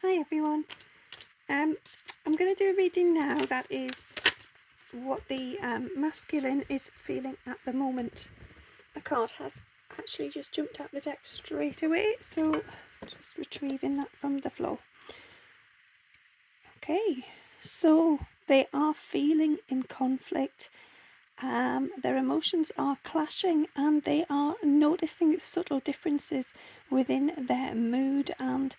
Hi everyone. I'm going to do a reading now that is what the masculine is feeling at the moment. A card has actually just jumped out the deck straight away, so just retrieving that from the floor. Okay, so they are feeling in conflict. Their emotions are clashing and they are noticing subtle differences within their mood and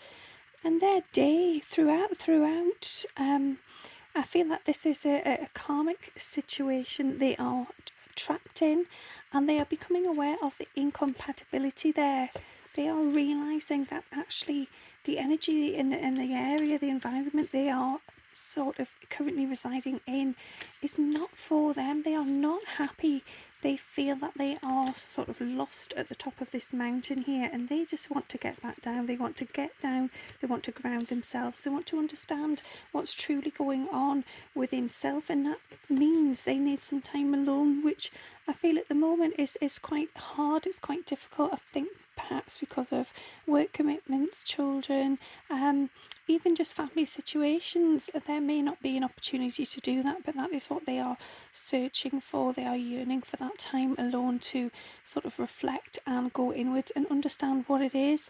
their day throughout. I feel that this is a karmic situation they are trapped in, and they are becoming aware of the incompatibility there. They are realizing that actually the energy in the area, the environment they are sort of currently residing in is not for them. They are not happy. They feel that they are sort of lost at the top of this mountain here, and they just want to get back down. They want to get down, they want to ground themselves, they want to understand what's truly going on within self, and that means they need some time alone, which I feel at the moment is quite hard. It's quite difficult, I think, perhaps because of work commitments, children, even just family situations. There may not be an opportunity to do that, but that is what they are searching for. They are yearning for that time alone to sort of reflect and go inwards and understand what it is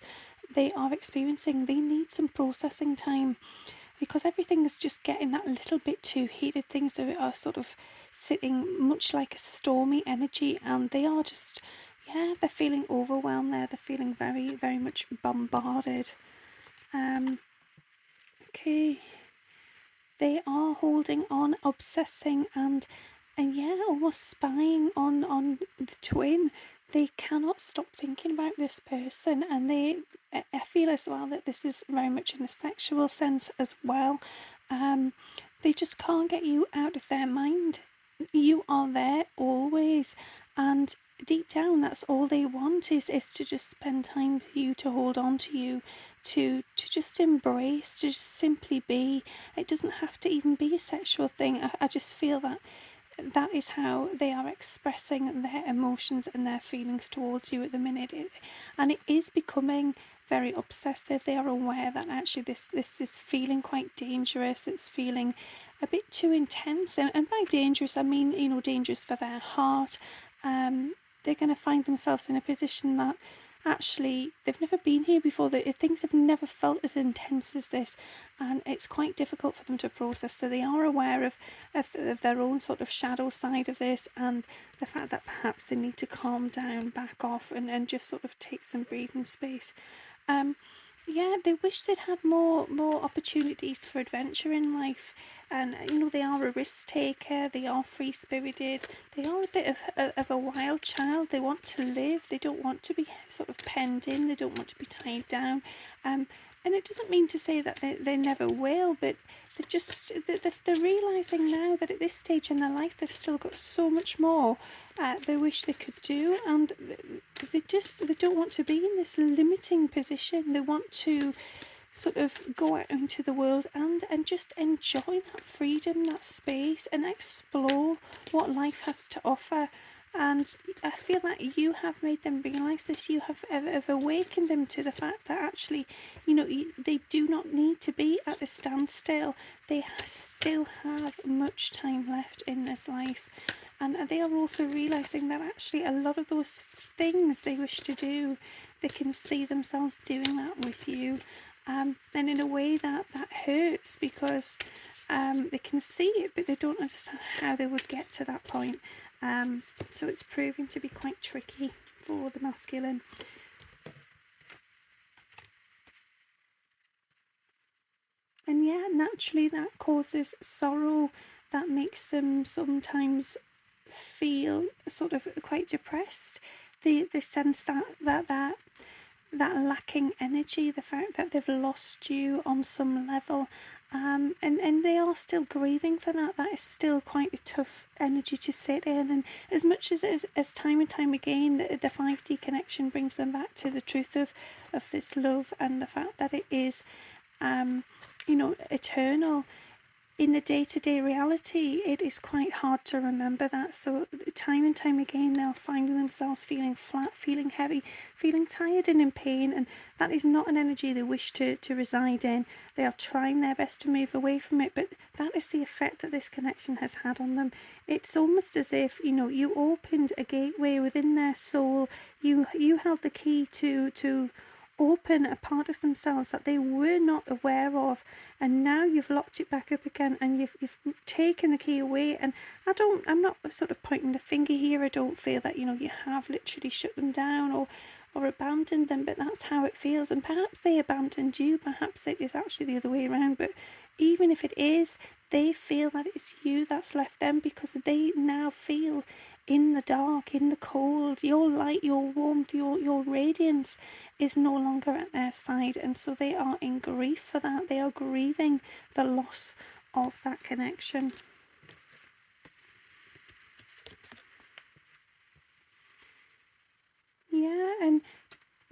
they are experiencing. They need some processing time because everything is just getting that little bit too heated. Things are sort of sitting much like a stormy energy, and they are just, they're feeling overwhelmed there. They're feeling very, very much bombarded. Okay. They are holding on, obsessing, and almost spying on the twin. They cannot stop thinking about this person, and I feel as well that this is very much in a sexual sense as well. They just can't get you out of their mind. You are there always, and deep down that's all they want is to just spend time with you, to hold on to you, to just embrace, to just simply be. It doesn't have to even be a sexual thing. I just feel that is how they are expressing their emotions and their feelings towards you at the minute, and it is becoming very obsessive. They are aware that actually this is feeling quite dangerous. It's feeling a bit too intense, and by dangerous I mean dangerous for their heart. They're going to find themselves in a position that actually they've never been here before. Things have never felt as intense as this, and it's quite difficult for them to process. So they are aware of their own sort of shadow side of this, and the fact that perhaps they need to calm down, back off, and just sort of take some breathing space. They wish they'd had more opportunities for adventure in life, and they are a risk taker. They are free spirited. They are a bit of a wild child. They want to live. They don't want to be sort of penned in. They don't want to be tied down. And it doesn't mean to say that they never will, but they're realising now that at this stage in their life they've still got so much more they wish they could do, and they don't want to be in this limiting position. They want to sort of go out into the world and just enjoy that freedom, that space, and explore what life has to offer. And I feel that you have made them realise this. You have awakened them to the fact that actually, they do not need to be at a standstill. They still have much time left in this life. And they are also realising that actually a lot of those things they wish to do, they can see themselves doing that with you. And in a way that hurts, because they can see it, but they don't understand how they would get to that point. So it's proving to be quite tricky for the masculine. And naturally that causes sorrow. That makes them sometimes feel sort of quite depressed. The sense that lacking energy, the fact that they've lost you on some level, and they are still grieving for that. That is still quite a tough energy to sit in. And as much as time and time again the 5D connection brings them back to the truth of this love and the fact that it is eternal, in the day-to-day reality, it is quite hard to remember that. So time and time again, they'll find themselves feeling flat, feeling heavy, feeling tired and in pain, and that is not an energy they wish to reside in. They are trying their best to move away from it, but that is the effect that this connection has had on them. It's almost as if, you opened a gateway within their soul. You held the key to open a part of themselves that they were not aware of, and now you've locked it back up again, and you've taken the key away. And I'm not sort of pointing the finger here. I don't feel that you have literally shut them down or abandoned them, but that's how it feels. And perhaps they abandoned you, perhaps it is actually the other way around, but even if it is, they feel that it's you that's left them, because they now feel in the dark, in the cold, your light, your warmth, your radiance is no longer at their side, and so they are in grief for that. They are grieving the loss of that connection. Yeah, and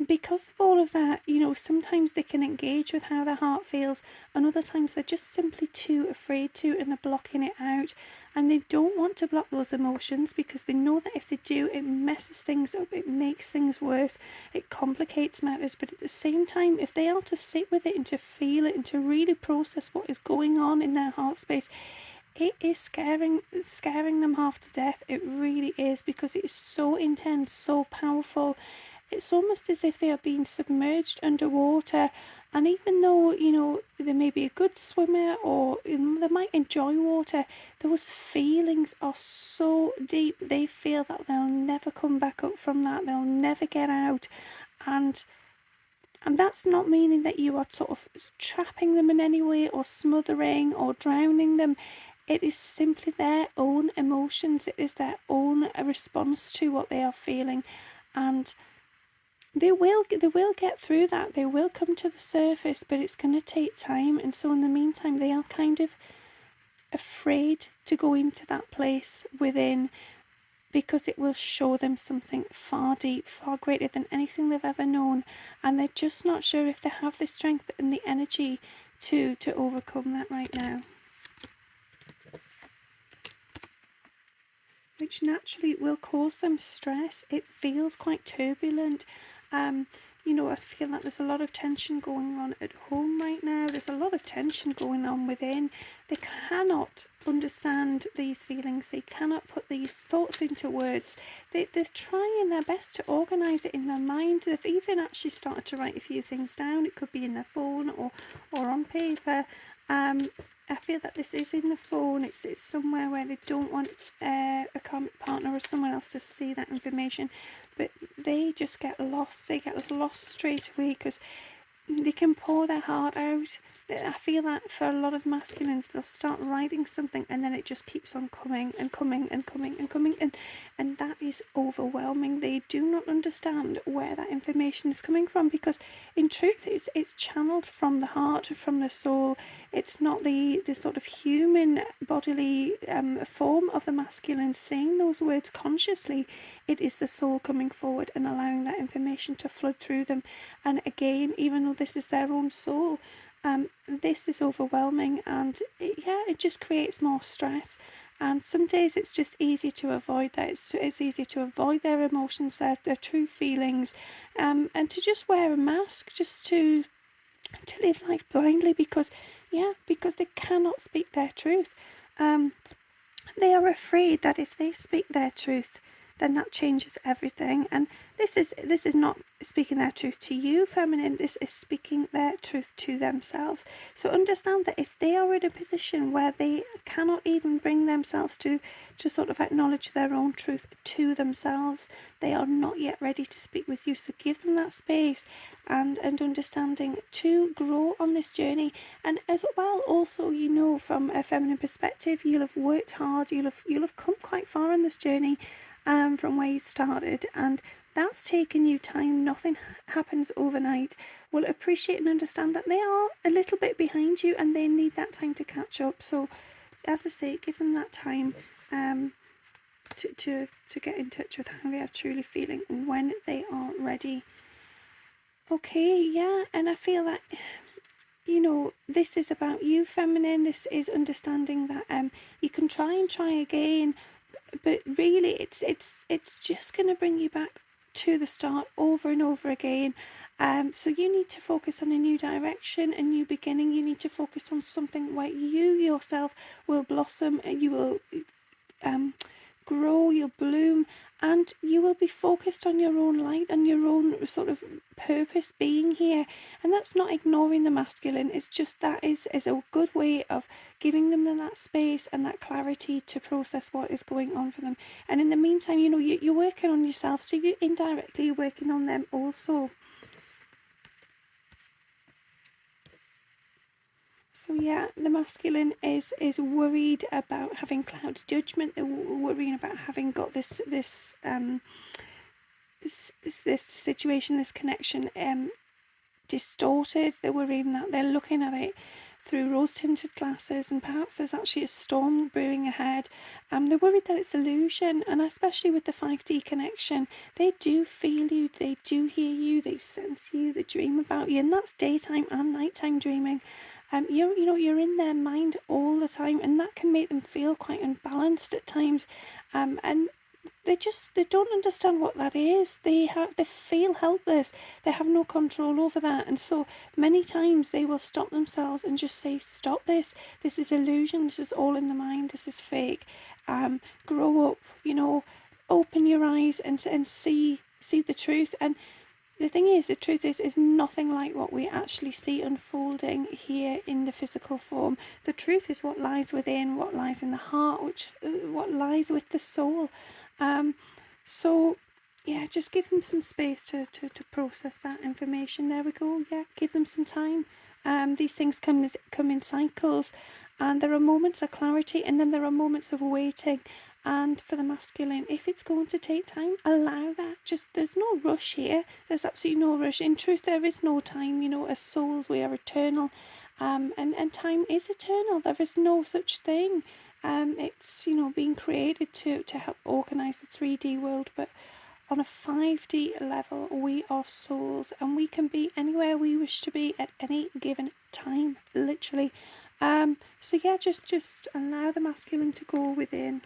because of all of that, sometimes they can engage with how their heart feels, and other times they're just simply too afraid to, and they're blocking it out. And they don't want to block those emotions, because they know that if they do, it messes things up, it makes things worse, it complicates matters. But at the same time, if they are to sit with it and to feel it and to really process what is going on in their heart space, it is scaring them half to death. It really is, because it is so intense, so powerful. It's almost as if they are being submerged underwater. And even though, they may be a good swimmer, or they might enjoy water, those feelings are so deep. They feel that they'll never come back up from that. They'll never get out. And that's not meaning that you are sort of trapping them in any way, or smothering or drowning them. It is simply their own emotions. It is their own response to what they are feeling. And they will get through that. They will come to the surface, but it's going to take time. And so in the meantime, they are kind of afraid to go into that place within, because it will show them something far deep, far greater than anything they've ever known. And they're just not sure if they have the strength and the energy to overcome that right now. Which naturally will cause them stress. It feels quite turbulent. I feel like there's a lot of tension going on at home right now. There's a lot of tension going on within. They cannot understand these feelings. They cannot put these thoughts into words. They're trying their best to organise it in their mind. They've even actually started to write a few things down. It could be in their phone or on paper. I feel that this is in the phone. It's somewhere where they don't want a partner or someone else to see that information, but they just get lost. They get lost straight away, because they can pour their heart out. I feel that for a lot of masculines, they'll start writing something and then it just keeps on coming and coming and coming and coming, and that is overwhelming. They do not understand where that information is coming from, because in truth it's channeled from the heart, from the soul. It's not the sort of human bodily form of the masculine saying those words consciously. It is the soul coming forward and allowing that information to flood through them. And again, even though this is their own soul, this is overwhelming, and it just creates more stress. And some days it's just easy to avoid that. It's easy to avoid their emotions, their true feelings, and to just wear a mask, just to live life blindly, because they cannot speak their truth. They are afraid that if they speak their truth, then that changes everything. And this is not speaking their truth to you, feminine. This is speaking their truth to themselves. So understand that if they are in a position where they cannot even bring themselves to sort of acknowledge their own truth to themselves, they are not yet ready to speak with you. So give them that space and understanding to grow on this journey. And as well, also, from a feminine perspective, you'll have worked hard. You'll have come quite far on this journey. From where you started, and that's taken you time. Nothing happens overnight. We'll appreciate and understand that they are a little bit behind you and they need that time to catch up. So as I say, give them that time to get in touch with how they are truly feeling when they are ready. Okay, yeah, and I feel that this is about you, feminine. This is understanding that you can try and try again, but really it's just going to bring you back to the start over and over again. So you need to focus on a new direction, a new beginning. You need to focus on something where you yourself will blossom, you will grow, you'll bloom, and you will be focused on your own light and your own sort of purpose being here. And that's not ignoring the masculine, it's just that is a good way of giving them that space and that clarity to process what is going on for them. And in the meantime, you're working on yourself, so you're indirectly working on them also. So yeah, the masculine is worried about having clouded judgment. They're worrying about having got this situation, this connection distorted. They're worrying that they're looking at it through rose-tinted glasses, and perhaps there's actually a storm brewing ahead. They're worried that it's illusion, and especially with the 5D connection, they do feel you, they do hear you, they sense you, they dream about you, and that's daytime and nighttime dreaming. You're in their mind all the time, and that can make them feel quite unbalanced at times, and they don't understand what that is. They feel helpless. They have no control over that, and so many times they will stop themselves and just say, "Stop this! This is illusion. This is all in the mind. This is fake. Grow up. Open your eyes and see the truth." And the thing is, the truth is nothing like what we actually see unfolding here in the physical form. The truth is what lies within, what lies in the heart, what lies with the soul. So yeah, just give them some space to process that information. There we go. Yeah, give them some time. These things come in cycles, and there are moments of clarity, and then there are moments of waiting. And for the masculine, if it's going to take time, allow that. There's no rush here. There's absolutely no rush. In truth, there is no time. As souls, we are eternal, and time is eternal. There is no such thing. It's being created to help organise the 3D world, but on a 5D level, we are souls, and we can be anywhere we wish to be at any given time, literally. So yeah, just allow the masculine to go within.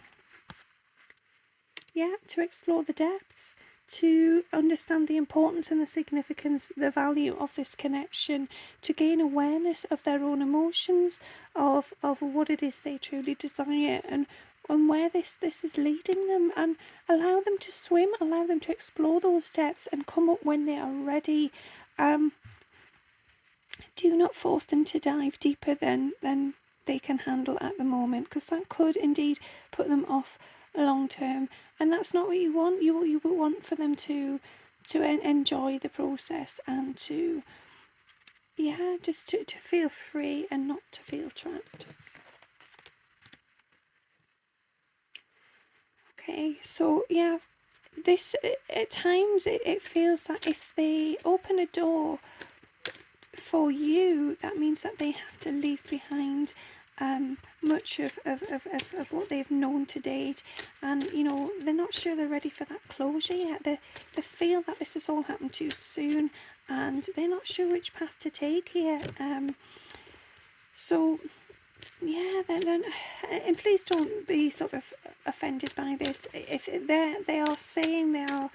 Yeah, to explore the depths, to understand the importance and the significance, the value of this connection, to gain awareness of their own emotions, of what it is they truly desire, and where this is leading them, and allow them to swim, allow them to explore those depths and come up when they are ready. Do not force them to dive deeper than they can handle at the moment, because that could indeed put them off long term, and that's not what you want. You would want for them to enjoy the process, and to just to feel free and not to feel trapped. Okay, so yeah, this at times it feels that if they open a door for you, that means that they have to leave behind much of what they've known to date, and they're not sure they're ready for that closure yet. They feel that this has all happened too soon, and they're not sure which path to take here. So yeah, then and please don't be sort of offended by this. If they are saying they are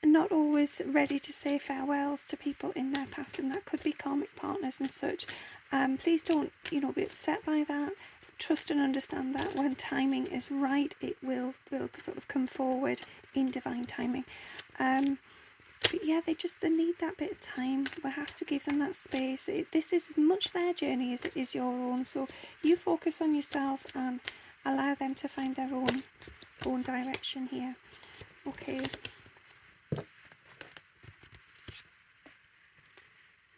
not always ready to say farewells to people in their past, and that could be karmic partners and such. Please don't be upset by that. Trust and understand that when timing is right, it will sort of come forward in divine timing. But yeah, they need that bit of time. We have to give them that space. This is as much their journey as it is your own, so you focus on yourself and allow them to find their own direction here. Okay.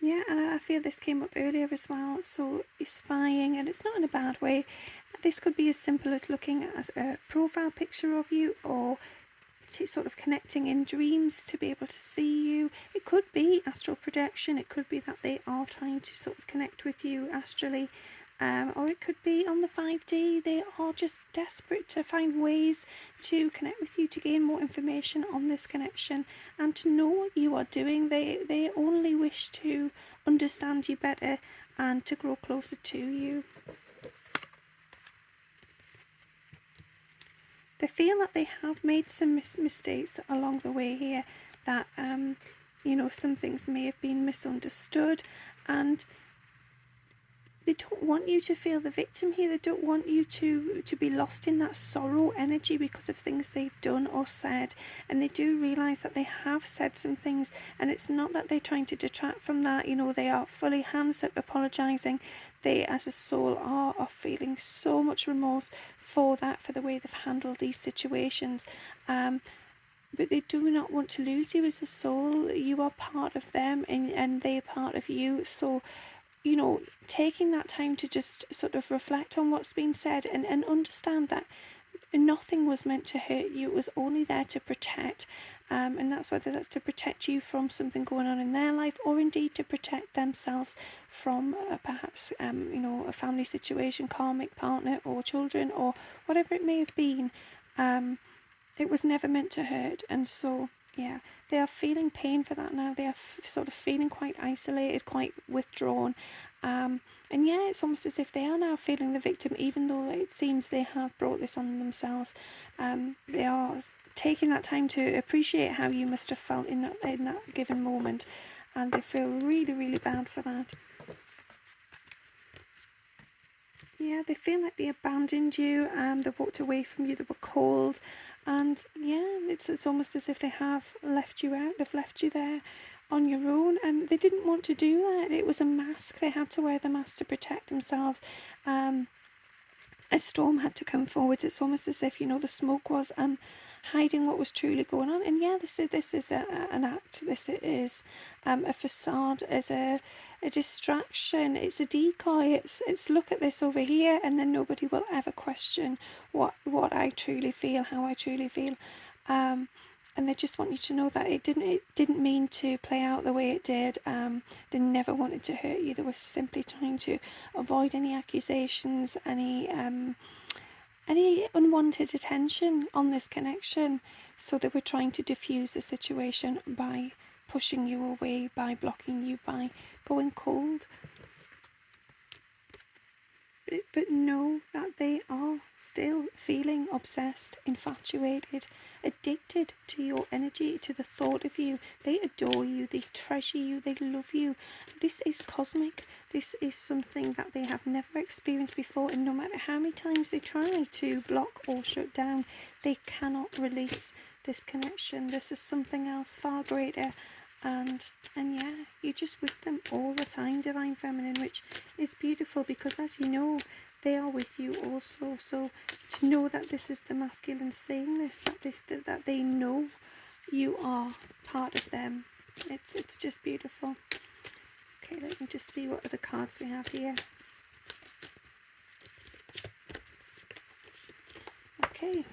Yeah, and I feel this came up earlier as well. So you're spying, and it's not in a bad way. This could be as simple as looking at a profile picture of you, or sort of connecting in dreams to be able to see you. It could be astral projection. It could be that they are trying to sort of connect with you astrally. Or it could be on the 5D, they are just desperate to find ways to connect with you, to gain more information on this connection and to know what you are doing. They only wish to understand you better and to grow closer to you. They feel that they have made some mistakes along the way here, that some things may have been misunderstood, and they don't want you to feel the victim here. They don't want you to be lost in that sorrow energy because of things they've done or said. And they do realise that they have said some things, and it's not that they're trying to detract from that. They are fully hands up apologising. They, as a soul, are feeling so much remorse for that, for the way they've handled these situations. But they do not want to lose you as a soul. You are part of them, and they are part of you. So taking that time to just sort of reflect on what's been said, and understand that nothing was meant to hurt you. It was only there to protect, and that's whether that's to protect you from something going on in their life, or indeed to protect themselves from perhaps a family situation, karmic partner, or children, or whatever it may have been. It was never meant to hurt, and so yeah, they are feeling pain for that now. They are sort of feeling quite isolated, quite withdrawn. And yeah, it's almost as if they are now feeling the victim, even though it seems they have brought this on themselves. They are taking that time to appreciate how you must have felt in that given moment, and they feel really, really bad for that. Yeah, they feel like they abandoned you, they walked away from you, they were cold, and yeah, it's almost as if they have left you out. They've left you there on your own, and they didn't want to do that. It was a mask. They had to wear the mask to protect themselves. A storm had to come forward. It's almost as if the smoke was hiding what was truly going on. And yeah, this is an act. This is a facade, as a distraction. It's a decoy. It's look at this over here, and then nobody will ever question what I truly feel, how I truly feel. And they just want you to know that it didn't mean to play out the way it did. They never wanted to hurt you. They were simply trying to avoid any accusations, any unwanted attention on this connection. So they were trying to diffuse the situation by pushing you away, by blocking you, by going cold. But know that they are still feeling obsessed, infatuated, addicted to your energy, to the thought of you. They adore you, they treasure you, they love you. This is cosmic. This is something that they have never experienced before, and no matter how many times they try to block or shut down, they cannot release this connection. This is something else far greater. And yeah, you're just with them all the time, Divine Feminine, which is beautiful, because as you know, they are with you also. So to know that this is the masculine saying this, that they know you are part of them, it's just beautiful. Okay, let me just see what other cards we have here. Okay.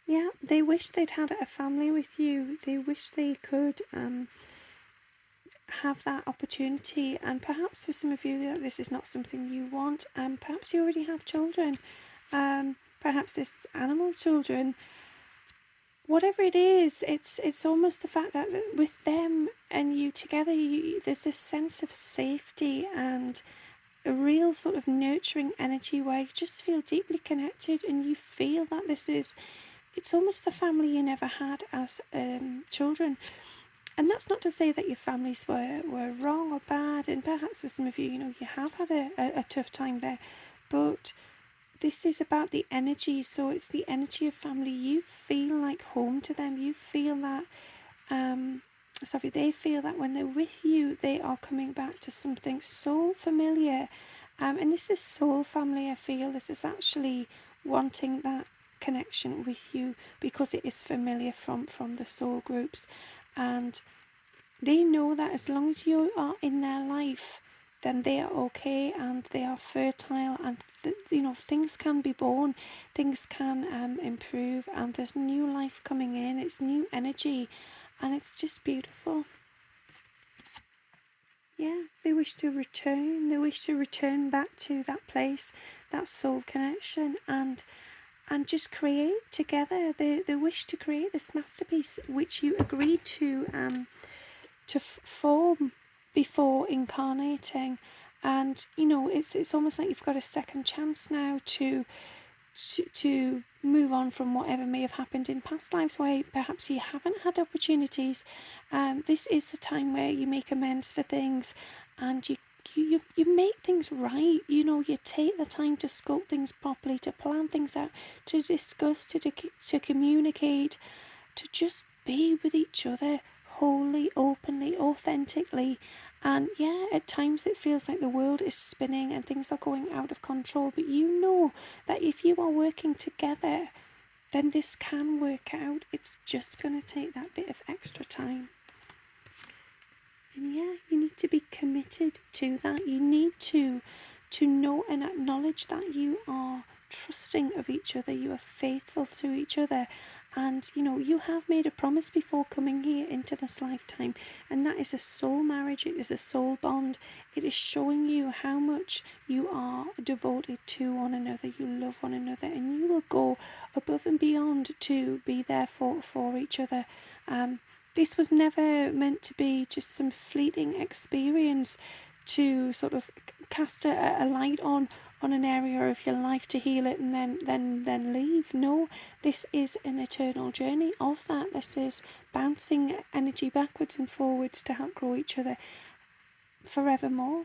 Yeah, they wish they'd had a family with you. They wish they could have that opportunity, and perhaps for some of you this is not something you want. Perhaps you already have children. Perhaps it's animal children. Whatever it is, it's almost the fact that with them and you together, there's this sense of safety and a real sort of nurturing energy where you just feel deeply connected, and you feel that it's almost the family you never had as children. And that's not to say that your families were wrong or bad, and perhaps for some of you, you have had a tough time there, but this is about the energy. So it's the energy of family. You feel like home to them. You feel that they feel that when they're with you, they are coming back to something so familiar. And this is soul family, I feel. This is actually wanting that connection with you because it is familiar from the soul groups, and they know that as long as you are in their life, then they are okay, and they are fertile, and things can be born, things can improve, and there's new life coming in. It's new energy, and it's just beautiful. Yeah, they wish to return. They wish to return back to that place, that soul connection, and just create together. They wish to create this masterpiece, which you agreed to form before incarnating. And it's almost like you've got a second chance now to move on from whatever may have happened in past lives where perhaps you haven't had opportunities. This is the time where you make amends for things, and you make things right. You take the time to sculpt things properly, to plan things out, to discuss, to communicate, to just be with each other wholly, openly, authentically. And yeah, at times it feels like the world is spinning and things are going out of control, but you know that if you are working together, then this can work out. It's just going to take that bit of extra time. And yeah, you need to be committed to that. You need to know and acknowledge that you are trusting of each other, you are faithful to each other, and you have made a promise before coming here into this lifetime, and that is a soul marriage. It is a soul bond. It is showing you how much you are devoted to one another, you love one another, and you will go above and beyond to be there for each other. This was never meant to be just some fleeting experience to sort of cast a light on an area of your life to heal it and then leave. No, this is an eternal journey of that. This is bouncing energy backwards and forwards to help grow each other forevermore.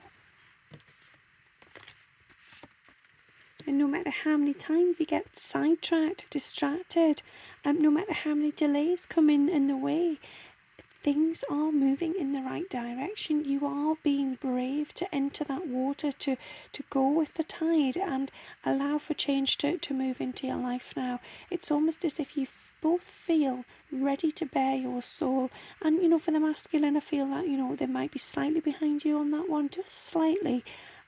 And no matter how many times you get sidetracked, distracted, no matter how many delays come in the way, things are moving in the right direction. You are being brave to enter that water, to go with the tide and allow for change to move into your life now. It's almost as if you both feel ready to bear your soul. And, for the masculine, I feel that, they might be slightly behind you on that one, just slightly.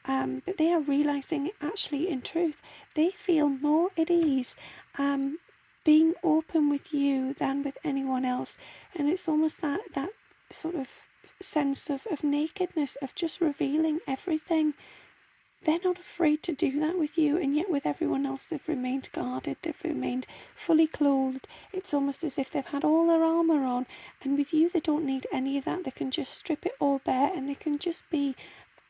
But they are realising actually, in truth, they feel more at ease being open with you than with anyone else. And it's almost that sort of sense of nakedness, of just revealing everything. They're not afraid to do that with you, and yet with everyone else they've remained guarded, they've remained fully clothed. It's almost as if they've had all their armour on, and with you they don't need any of that. They can just strip it all bare and they can just be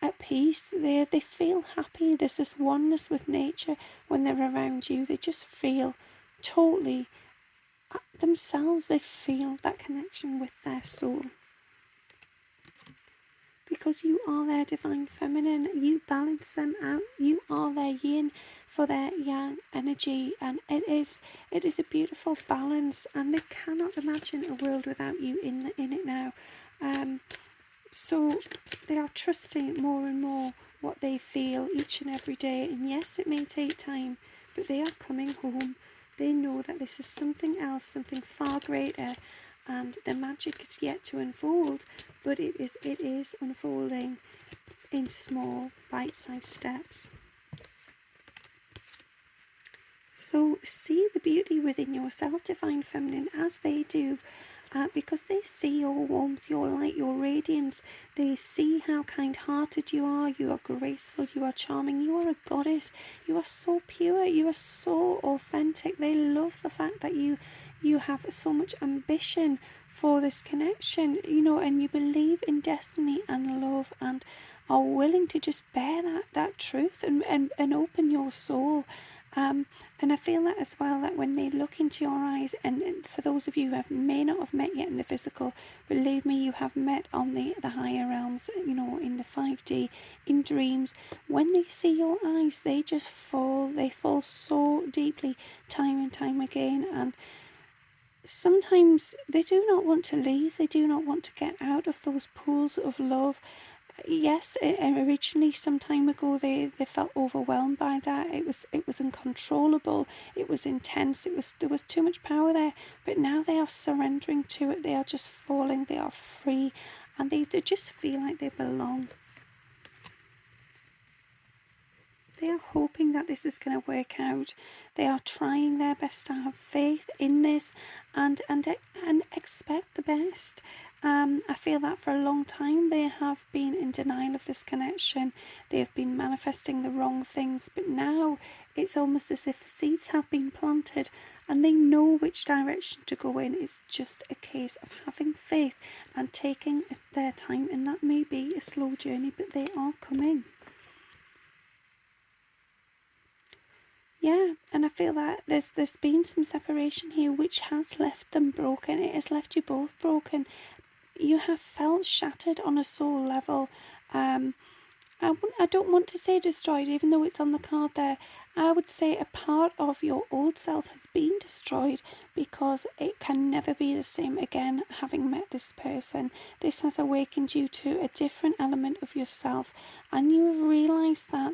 at peace. They feel happy. There's this oneness with nature when they're around you. They just feel totally themselves. They feel that connection with their soul, because you are their divine feminine. You balance them out. You are their yin for their yang energy, and it is a beautiful balance, and they cannot imagine a world without you in it now. So they are trusting more and more what they feel each and every day. And yes, it may take time, but they are coming home. They know that this is something else, something far greater, and the magic is yet to unfold, but it is unfolding in small, bite-sized steps. So see the beauty within yourself, divine feminine, as they do, because they see your warmth, your light, your radiance. They see how kind-hearted you are. You are graceful, you are charming, you are a goddess. You are so pure, you are so authentic. They love the fact that you have so much ambition for this connection, and you believe in destiny and love, and are willing to just bear that truth and open your soul. And I feel that as well, that when they look into your eyes, and for those of you who may not have met yet in the physical, believe me, you have met on the higher realms, in the 5D, in dreams. When they see your eyes, they fall so deeply, time and time again. And sometimes they do not want to leave, they do not want to get out of those pools of love. Yes, originally some time ago they felt overwhelmed by that. It was uncontrollable, it was intense, there was too much power there. But now they are surrendering to it. They are just falling, they are free, and they just feel like they belong. They are hoping that this is going to work out. They are trying their best to have faith in this and expect the best. I feel that for a long time they have been in denial of this connection. They have been manifesting the wrong things, but now it's almost as if the seeds have been planted, and they know which direction to go in. It's just a case of having faith and taking their time, and that may be a slow journey, but they are coming. Yeah, and I feel that there's been some separation here which has left them broken. It has left you both broken. You have felt shattered on a soul level. I don't want to say destroyed, even though it's on the card there. I would say a part of your old self has been destroyed because it can never be the same again having met this person. This has awakened you to a different element of yourself, and you have realised that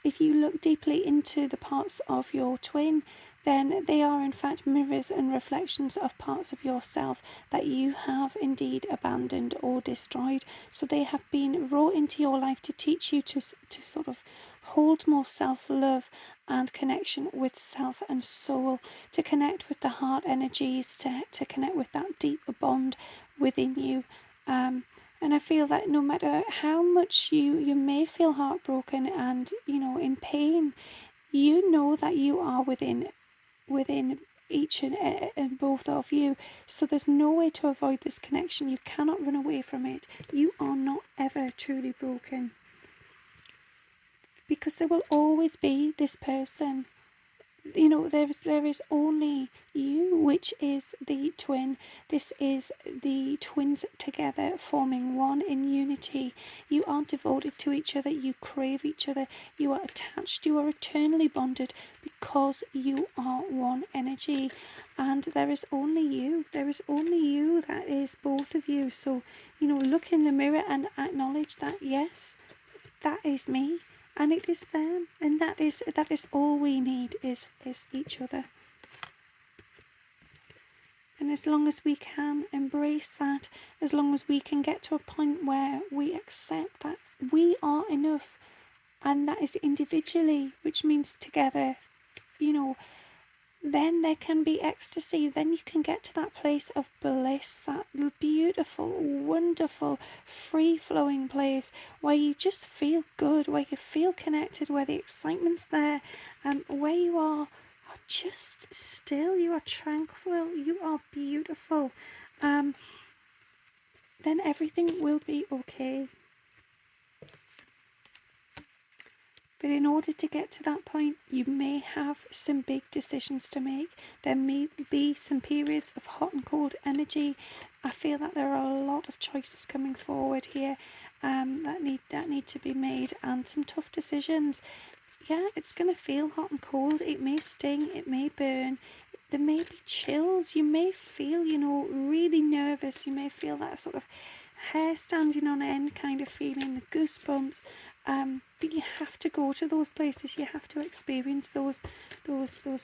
if you look deeply into the parts of your twin, then they are in fact mirrors and reflections of parts of yourself that you have indeed abandoned or destroyed. So they have been brought into your life to teach you to sort of hold more self-love and connection with self and soul, to connect with the heart energies, to connect with that deeper bond within you. And I feel that no matter how much you may feel heartbroken and, in pain, you know that you are within each and both of you. So there's no way to avoid this connection. You cannot run away from it. You are not ever truly broken, because there will always be this person. There is only you, which is the twin. This is the twins together forming one in unity. You are devoted to each other. You crave each other. You are attached. You are eternally bonded because you are one energy. And there is only you. There is only you that is both of you. So, look in the mirror and acknowledge that, yes, that is me. And it is them, and that is all we need is each other. And as long as we can embrace that, as long as we can get to a point where we accept that we are enough, and that is individually, which means together, then there can be ecstasy. Then you can get to that place of bliss, that beautiful, wonderful, free-flowing place where you just feel good, where you feel connected, where the excitement's there, where you are just still, you are tranquil, you are beautiful. Then everything will be okay. But in order to get to that point, you may have some big decisions to make. There may be some periods of hot and cold energy. I feel that there are a lot of choices coming forward here that need to be made, and some tough decisions. Yeah, it's going to feel hot and cold. It may sting, it may burn. There may be chills. You may feel, really nervous. You may feel that sort of hair standing on end kind of feeling, the goosebumps. But you have to go to those places. You have to experience those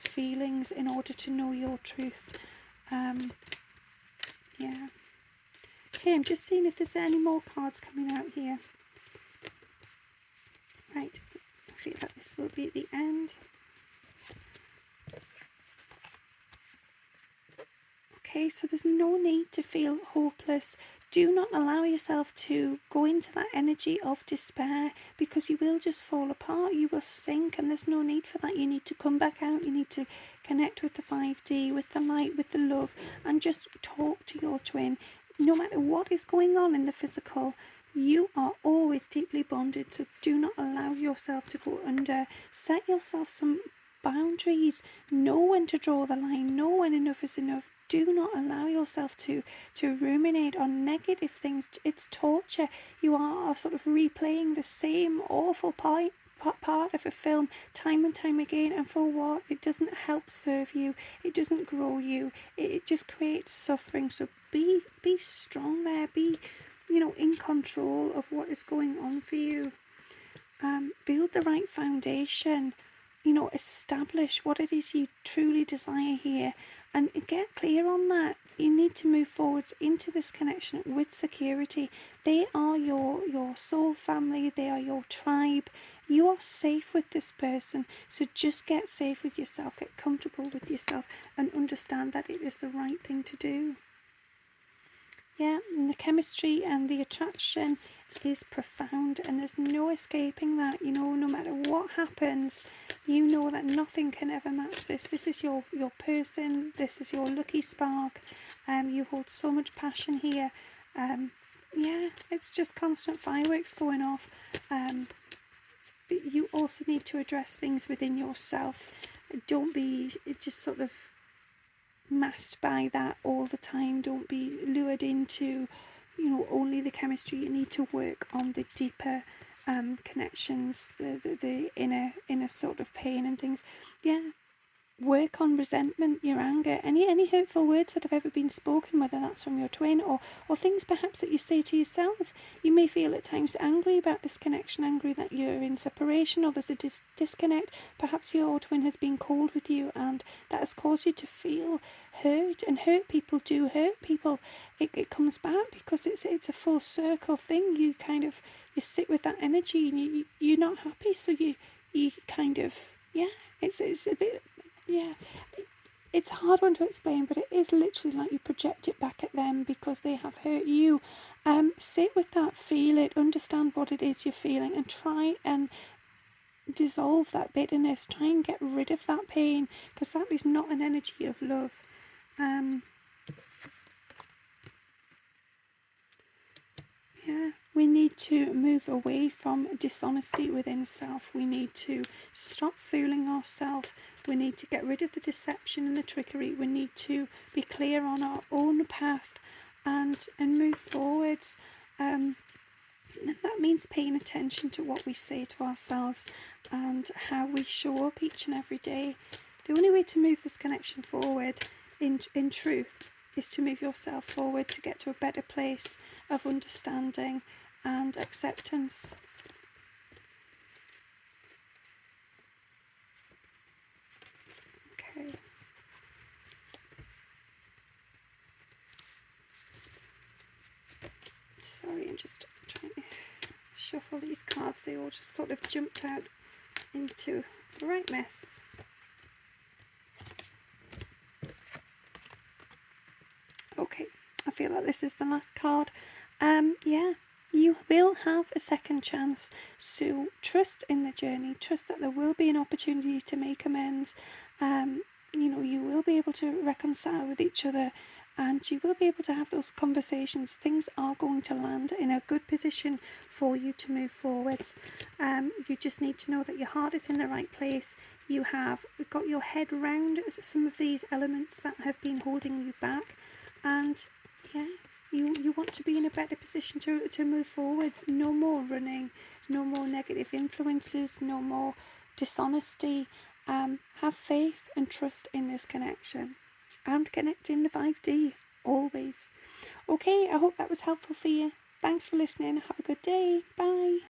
feelings in order to know your truth. Yeah. Okay, I'm just seeing if there's any more cards coming out here. Right, I feel like this will be at the end. Okay, so there's no need to feel hopeless. Do not allow yourself to go into that energy of despair, because you will just fall apart. You will sink, and there's no need for that. You need to come back out. You need to connect with the 5D, with the light, with the love, and just talk to your twin. No matter what is going on in the physical, you are always deeply bonded. So do not allow yourself to go under. Set yourself some boundaries. Know when to draw the line. Know when enough is enough. Do not allow yourself to ruminate on negative things. It's torture. You are sort of replaying the same awful part of a film time and time again, and for what? It doesn't help serve you. It doesn't grow you. It just creates suffering. So be strong there. Be in control of what is going on for you. Build the right foundation. Establish what it is you truly desire here, and get clear on that. You need to move forwards into this connection with security. They are your soul family. They are your tribe. You are safe with this person. So just get safe with yourself. Get comfortable with yourself and understand that it is the right thing to do. Yeah, and the chemistry and the attraction is profound, and there's no escaping that. No matter what happens, you know that nothing can ever match this. This is your person. This is your lucky spark. You hold so much passion here. Yeah, it's just constant fireworks going off. But you also need to address things within yourself. Don't be just sort of masked by that all the time. Don't be lured into, only the chemistry. You need to work on the deeper connections, the inner sort of pain and things. Yeah, work on resentment, your anger, any hurtful words that have ever been spoken, whether that's from your twin or things perhaps that you say to yourself. You may feel at times angry about this connection, angry that you're in separation or there's a disconnect. Perhaps your twin has been cold with you and that has caused you to feel hurt, and hurt people do hurt people. It comes back because it's a full circle thing. You sit with that energy and you're not happy, so you kind of, yeah, it's a bit, yeah, it's a hard one to explain, but it is literally like you project it back at them because they have hurt you. Sit with that, feel it, understand what it is you're feeling, and try and dissolve that bitterness. Try and get rid of that pain, because that is not an energy of love. Yeah, we need to move away from dishonesty within self. We need to stop fooling ourselves. We need to get rid of the deception and the trickery. We need to be clear on our own path and move forwards. And that means paying attention to what we say to ourselves and how we show up each and every day. The only way to move this connection forward in truth is to move yourself forward, to get to a better place of understanding and acceptance. Okay. Sorry, I'm just trying to shuffle these cards. They all just sort of jumped out into the right mess. Okay, I feel like this is the last card. Yeah, you will have a second chance, so trust in the journey. Trust that there will be an opportunity to make amends. You will be able to reconcile with each other, and you will be able to have those conversations. Things are going to land in a good position for you to move forwards. You just need to know that your heart is in the right place. You have got your head around some of these elements that have been holding you back, and yeah, you want to be in a better position to move forwards. No more running, no more negative influences, no more dishonesty. Have faith and trust in this connection, and connect in the 5D always. Okay, I hope that was helpful for you. Thanks for listening. Have a good day. Bye.